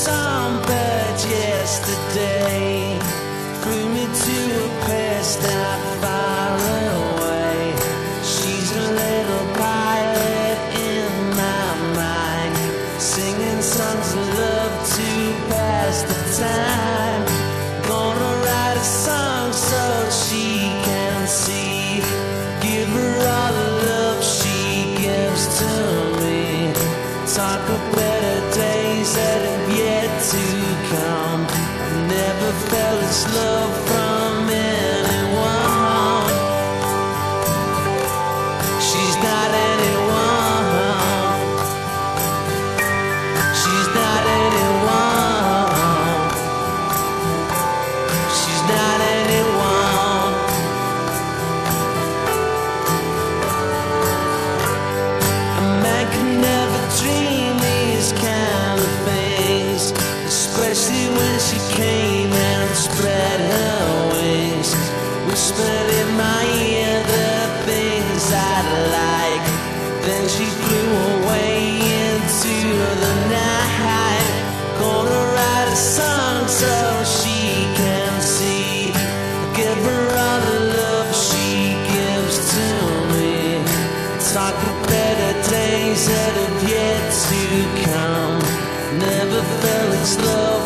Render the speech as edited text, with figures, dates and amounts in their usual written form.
songbird yesterday, flew me to a place not far away. She's a little pilot in my mind, singing songs of love to pass the time. Gonna write a song so she can see, give her all the love she gives to me. Talk of better days that have yet to come. I've never felt this love from anyone. She's not anyone. She's not anyone. She's not anyone. A man can never dream these kind of things, especially when she came and spread her wings, whispered in my ear the things I'd like. Then she flew away into the night. Gonna write a song so she can see, give her all the love she gives to me. Talk of better days that have yet to come. Never felt its love